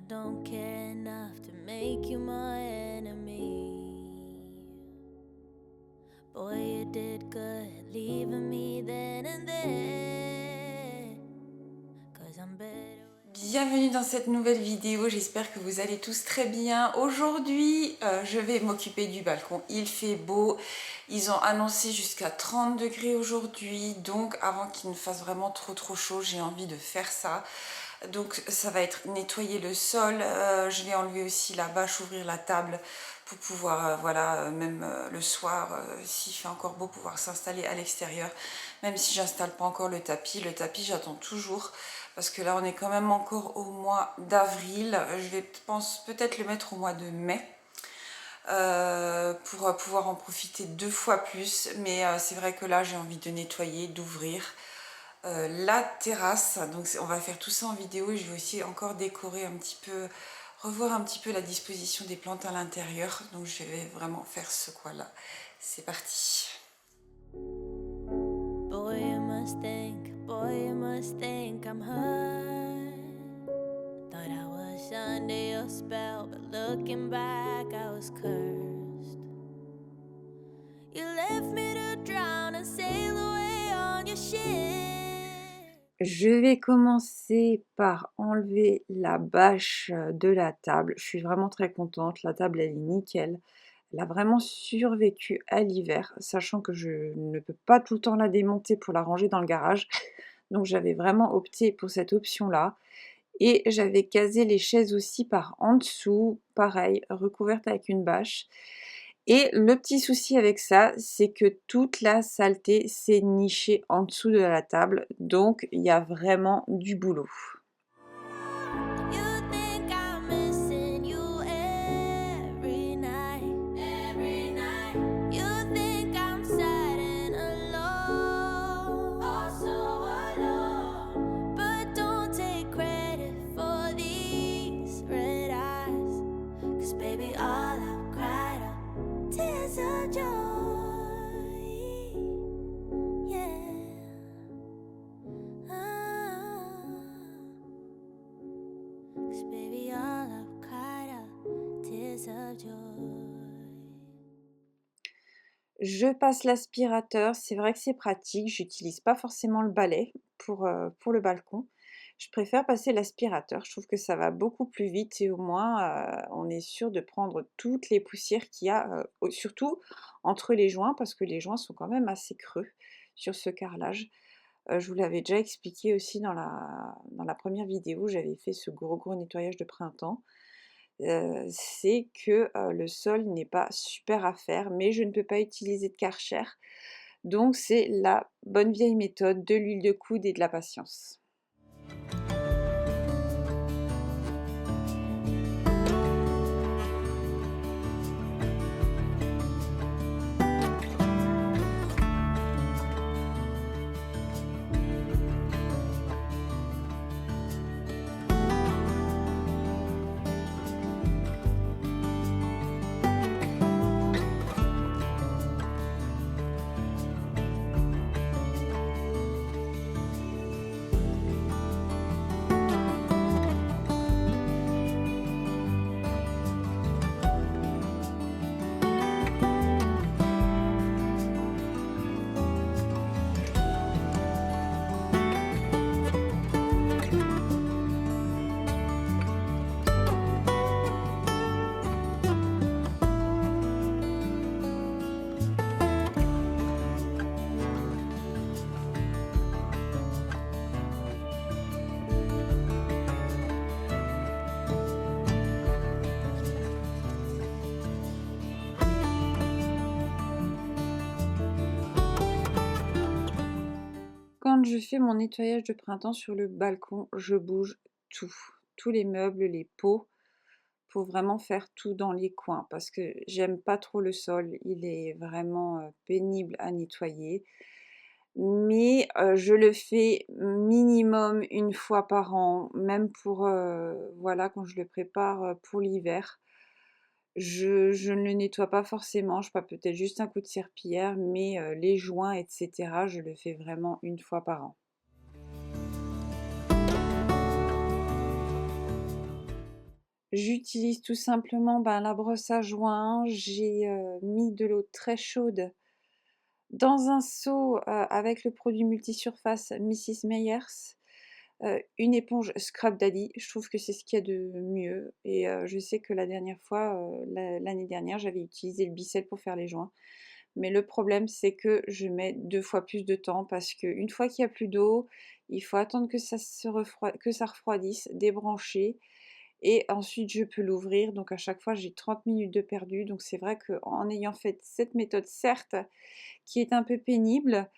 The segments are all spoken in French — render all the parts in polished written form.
don't care enough to make you my enemy. Boy, you did good leaving me then and there. 'Cause I'm better. Bienvenue dans cette nouvelle vidéo, j'espère que vous allez tous très bien. Aujourd'hui, je vais m'occuper du balcon. Il fait beau, ils ont annoncé jusqu'à 30 degrés aujourd'hui, donc avant qu'il ne fasse vraiment trop chaud, j'ai envie de faire ça. Donc ça va être nettoyer le sol, je vais enlever aussi la bâche, ouvrir la table pour pouvoir, même le soir, s'il fait encore beau, pouvoir s'installer à l'extérieur. Même si j'installe pas encore le tapis j'attends toujours parce que là on est quand même encore au mois d'avril. Je vais peut-être le mettre au mois de mai. Pour pouvoir en profiter 2 fois plus, mais c'est vrai que là j'ai envie de nettoyer, d'ouvrir la terrasse. Donc on va faire tout ça en vidéo et je vais aussi encore décorer un petit peu, revoir un petit peu la disposition des plantes à l'intérieur. Donc je vais vraiment faire ce coin là. C'est parti. Boy, you must think I'm hurt. Thought I was under your spell, but looking back, I was cursed. You left me to drown and sail away on your ship. Je vais commencer par enlever la bâche de la table. Je suis vraiment très contente. La table, elle est nickel. Elle a vraiment survécu à l'hiver, sachant que je ne peux pas tout le temps la démonter pour la ranger dans le garage. Donc j'avais vraiment opté pour cette option-là. Et j'avais casé les chaises aussi par en dessous, pareil, recouvertes avec une bâche. Et le petit souci avec ça, c'est que toute la saleté s'est nichée en dessous de la table. Donc il y a vraiment du boulot. You think I'm missing you every night. You think I'm sad and alone, oh so alone. But don't take credit for these red eyes, 'cause baby all I've cried are tears of joy. Yeah. Ah. 'Cause baby all I've cried are tears of joy. Je passe l'aspirateur, c'est vrai que c'est pratique, j'utilise pas forcément le balai pour le balcon. Je préfère passer l'aspirateur, je trouve que ça va beaucoup plus vite et au moins on est sûr de prendre toutes les poussières qu'il y a, surtout entre les joints parce que les joints sont quand même assez creux sur ce carrelage. Je vous l'avais déjà expliqué aussi dans la première vidéo, j'avais fait ce gros nettoyage de printemps. C'est que le sol n'est pas super à faire, mais je ne peux pas utiliser de Karcher. Donc c'est la bonne vieille méthode de l'huile de coude et de la patience. Quand je fais mon nettoyage de printemps sur le balcon, je bouge tout, tous les meubles, les pots, pour vraiment faire tout dans les coins parce que j'aime pas trop le sol, il est vraiment pénible à nettoyer. Mais je le fais minimum une fois par an, même pour, voilà, quand je le prépare pour l'hiver. Je ne le nettoie pas forcément, je passe peut-être juste un coup de serpillière, mais les joints et cetera, je le fais vraiment une fois par an. J'utilise tout simplement, ben, la brosse à joint. J'ai, mis de l'eau très chaude dans un seau, avec le produit multisurface Mrs Meyers, une éponge Scrub Daddy. Je trouve que c'est ce qu'il y a de mieux et je sais que la dernière fois, l'année dernière, j'avais utilisé le Bicel pour faire les joints. Mais le problème, c'est que je mets 2 fois plus de temps parce qu'une fois qu'il y a plus d'eau, il faut attendre que ça refroidisse, débrancher et ensuite je peux l'ouvrir. Donc à chaque fois, j'ai 30 minutes de perdu. Donc c'est vrai qu'en ayant fait cette méthode, certes, qui est un peu pénible,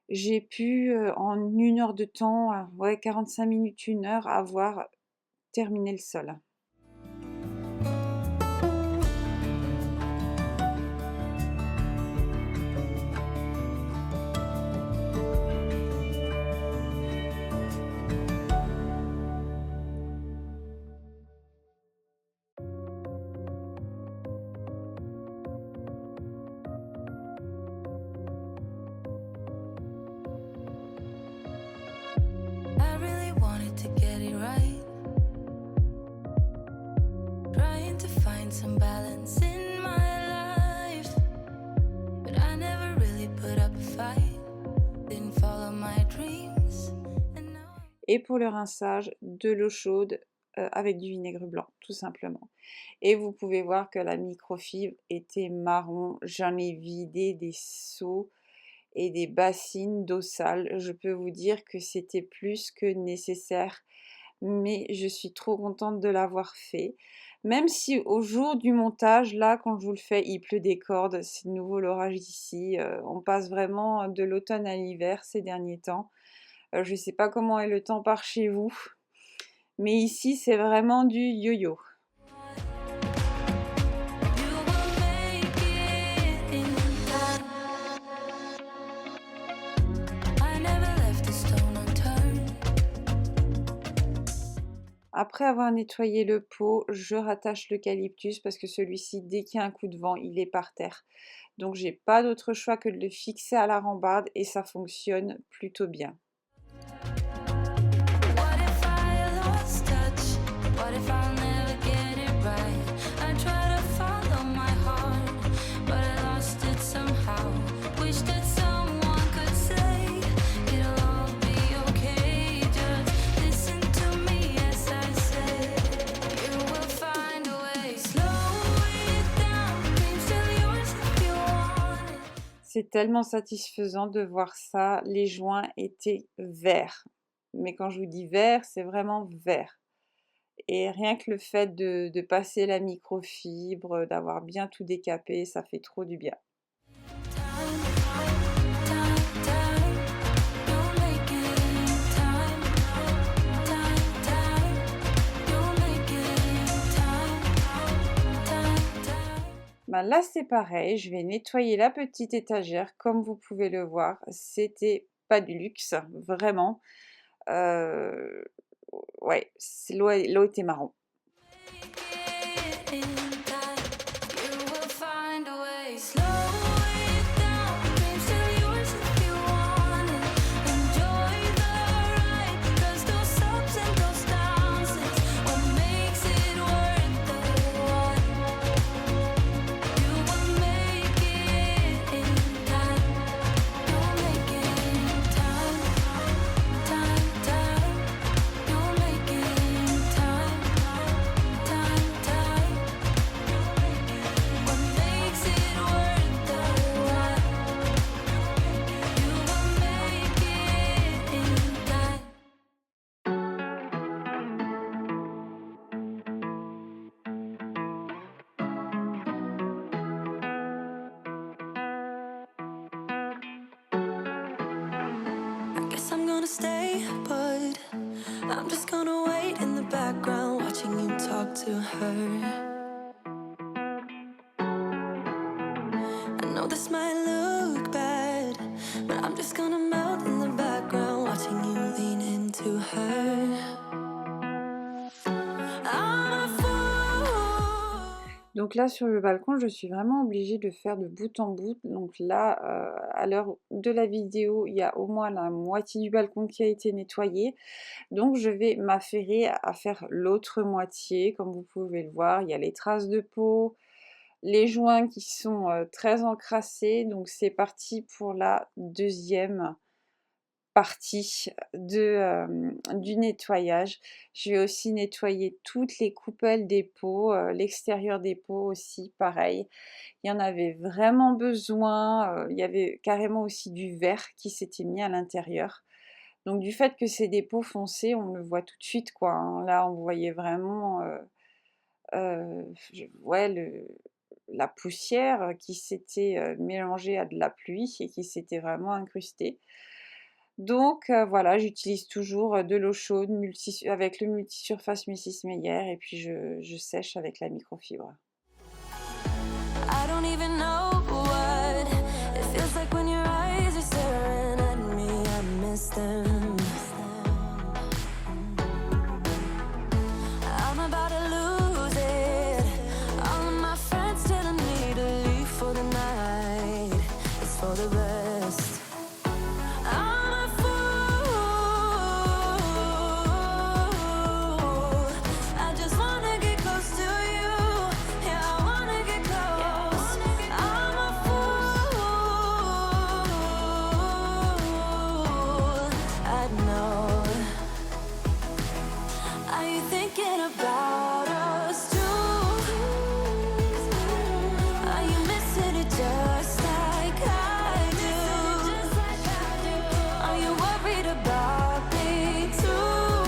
j'ai pu, en 1 heure de temps, ouais 45 minutes, 1 heure, avoir terminé le sol. I really wanted to get it right. Trying to find some balance in my life. But I never really put up a fight. Didn't follow my dreams. And now Et pour le rinçage, de l'eau chaude, avec du vinaigre blanc, tout simplement. Et vous pouvez voir que la microfibre était marron. J'en ai vidé des seaux et des bassines d'eau sale. Je peux vous dire que c'était plus que nécessaire, mais je suis trop contente de l'avoir fait. Même si au jour du montage, là, quand je vous le fais, il pleut des cordes, c'est de nouveau l'orage ici. On passe vraiment de l'automne à l'hiver ces derniers temps. Je ne sais pas comment est le temps par chez vous, mais ici, c'est vraiment du yo-yo. you will make it in time. I never left a stone unturned. Après avoir nettoyé le pot, je rattache l'eucalyptus parce que celui-ci, dès qu'il y a un coup de vent, il est par terre. Donc j'ai pas d'autre choix que de le fixer à la rambarde et ça fonctionne plutôt bien. What if I lost touch? What if I'll never get it right? I try to follow my heart, but I lost it somehow. Wish that someone could say it'll all be okay. Just listen to me as I say. You will find a way. Slow it down. Dreams still yours if you want it. C'est tellement satisfaisant de voir ça. Les joints étaient verts. Mais quand je vous dis vert, c'est vraiment vert. Et rien que le fait de passer la microfibre, d'avoir bien tout décapé, ça fait trop du bien. Time, you're making time. Time, you're making time. Ben là, c'est pareil, je vais nettoyer la petite étagère. Comme vous pouvez le voir, c'était pas du luxe, vraiment. Ouais, l'eau était marron. In time, you will find a way. Slow it down. Dreams still yours if you want it. Enjoy the ride, 'cause those ups and those downs is what makes it worth the while. You will make it in time. You're making time. You're making time. What makes it worth the while? You will make it in time. I guess I'm gonna stay, but I'm just gonna wait in the background, watching you talk to her. I know this might look bad, but I'm just gonna melt in the background, watching you lean into her. I'm a fool. Donc là, sur le balcon, je suis vraiment obligée de faire de bout en bout. Donc là, à l'heure de la vidéo, il y a au moins la moitié du balcon qui a été nettoyé. Donc je vais m'affairer à faire l'autre moitié. Comme vous pouvez le voir, il y a les traces de peau, les joints qui sont très encrassés. Donc c'est parti pour la deuxième partie du nettoyage. Je vais aussi nettoyer toutes les coupelles des pots, l'extérieur des pots aussi, pareil. Il y en avait vraiment besoin. Il y avait carrément aussi du verre qui s'était mis à l'intérieur. Donc du fait que c'est des pots foncés, on le voit tout de suite, quoi, hein. Là, on voyait vraiment ouais, la poussière qui s'était mélangée à de la pluie et qui s'était vraiment incrustée. Donc voilà, j'utilise toujours de l'eau chaude avec le multisurface Mrs Meyer et puis je sèche avec la microfibre. I don't even know what it feels like when your eyes are staring at me. I miss them. I'm about to lose it. All of my friends telling me to leave for the night. It's for the best. I'm a fool. I just wanna get close to you. Yeah, I wanna get close. I'm a fool. I know. Are you thinking about us too? Are you missing it just like I do? Are you worried about me too?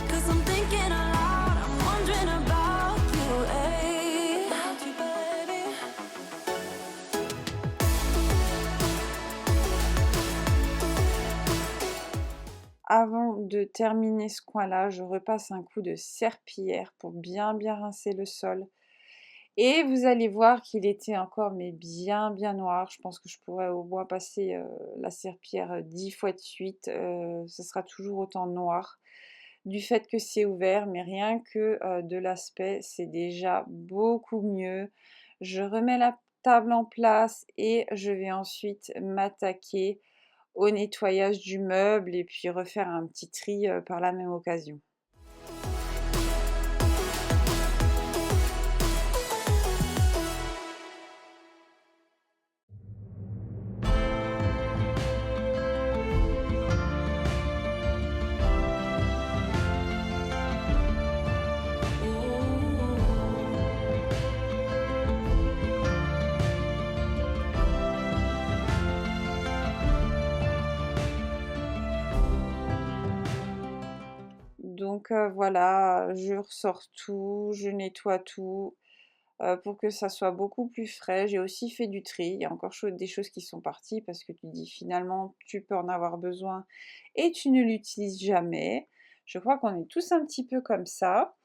'Cause I'm thinking aloud, I'm wondering about you, eh? About you, baby. Avant de terminer ce coin-là, je repasse un coup de serpillière pour bien rincer le sol. Et vous allez voir qu'il était encore mais bien noir. Je pense que je pourrais au moins passer la serpillière 10 fois de suite. Ce sera toujours autant noir. Du fait que c'est ouvert, mais rien que de l'aspect, c'est déjà beaucoup mieux. Je remets la table en place et je vais ensuite m'attaquer au nettoyage du meuble et puis refaire un petit tri par la même occasion. Donc voilà, je ressors tout, je nettoie tout pour que ça soit beaucoup plus frais. J'ai aussi fait du tri, il y a encore des choses qui sont parties parce que tu dis finalement tu peux en avoir besoin et tu ne l'utilises jamais. Je crois qu'on est tous un petit peu comme ça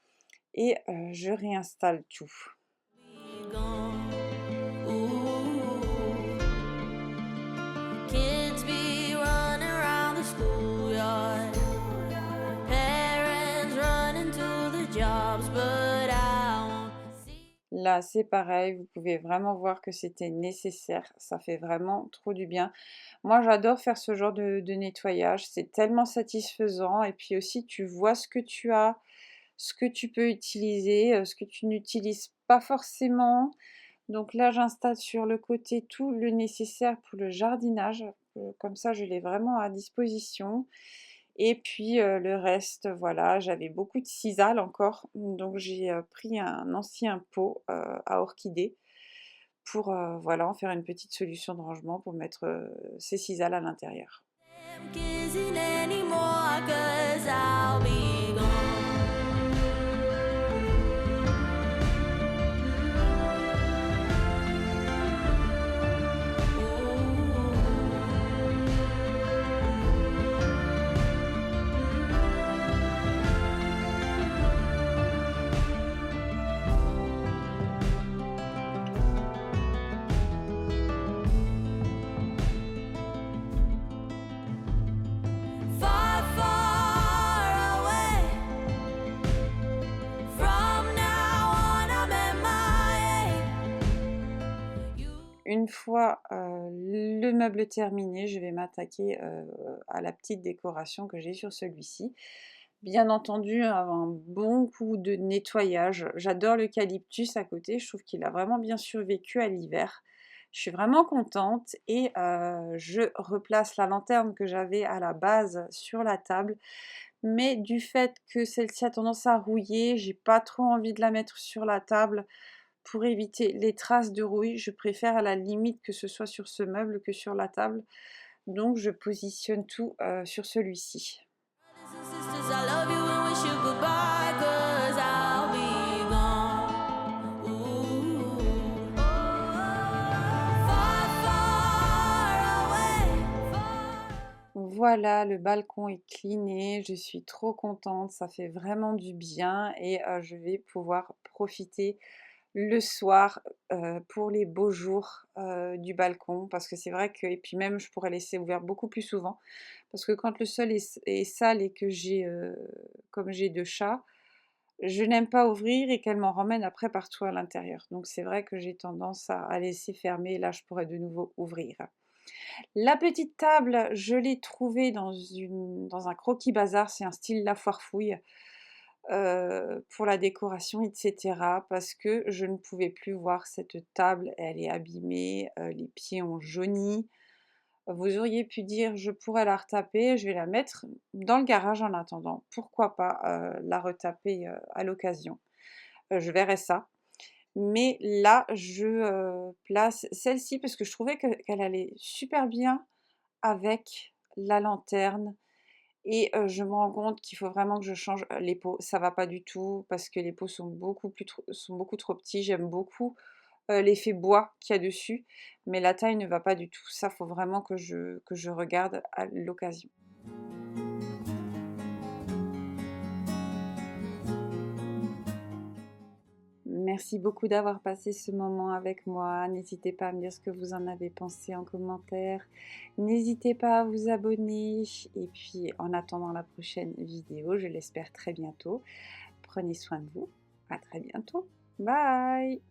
et je réinstalle tout. Be gone. Ooh. Kids be running around the schoolyard. Parents running to the jobs, but I won't see. Là, c'est pareil, vous pouvez vraiment voir que c'était nécessaire, ça fait vraiment trop du bien. Moi, j'adore faire ce genre de nettoyage, c'est tellement satisfaisant et puis aussi tu vois ce que tu as, ce que tu peux utiliser, ce que tu n'utilises pas forcément. Donc là, j'installe sur le côté tout le nécessaire pour le jardinage, comme ça je l'ai vraiment à disposition. Et puis le reste, voilà, j'avais beaucoup de cisales encore, donc j'ai pris un ancien pot à orchidées pour voilà, en faire une petite solution de rangement pour mettre ces cisales à l'intérieur. Them kissing anymore, 'cause I'll be gone. Far une fois le meuble terminé, je vais m'attaquer à la petite décoration que j'ai sur celui-ci. Bien entendu, un bon coup de nettoyage. J'adore l'eucalyptus à côté, je trouve qu'il a vraiment bien survécu à l'hiver. Je suis vraiment contente et je replace la lanterne que j'avais à la base sur la table. Mais du fait que celle-ci a tendance à rouiller, j'ai pas trop envie de la mettre sur la table pour éviter les traces de rouille. Je préfère à la limite que ce soit sur ce meuble que sur la table. Donc je positionne tout sur celui-ci. Brothers and sisters, I love you and wish you goodbye, 'cause I'll be gone. Ooh. Far, far away, Voilà, le balcon est cleané, je suis trop contente, ça fait vraiment du bien et je vais pouvoir profiter le soir pour les beaux jours du balcon parce que c'est vrai que, et puis même je pourrais laisser ouvert beaucoup plus souvent parce que quand le sol est sale et que comme j'ai 2 chats, je n'aime pas ouvrir et qu'elles m'en ramènent après partout à l'intérieur. Donc c'est vrai que j'ai tendance à laisser fermer, là je pourrais de nouveau ouvrir. La petite table, je l'ai trouvée dans un croquis bazar, c'est un style La Foire Fouille, pour la décoration et cetera, parce que je ne pouvais plus voir cette table, elle est abîmée, les pieds ont jauni. Vous auriez pu dire: «Je pourrais la retaper», je vais la mettre dans le garage en attendant. Pourquoi pas, la retaper, à l'occasion? Je verrai ça. Mais là, je place celle-ci parce que je trouvais qu'elle allait super bien avec la lanterne et je me rends compte qu'il faut vraiment que je change, les pots. Ça va pas du tout parce que les pots sont beaucoup trop petits. J'aime beaucoup, l'effet bois qu'il y a dessus, mais la taille ne va pas du tout. Ça, faut vraiment que je regarde à l'occasion. Merci beaucoup d'avoir passé ce moment avec moi. N'hésitez pas à me dire ce que vous en avez pensé en commentaire. N'hésitez pas à vous abonner. Et puis, en attendant la prochaine vidéo, je l'espère très bientôt, prenez soin de vous. À très bientôt. Bye!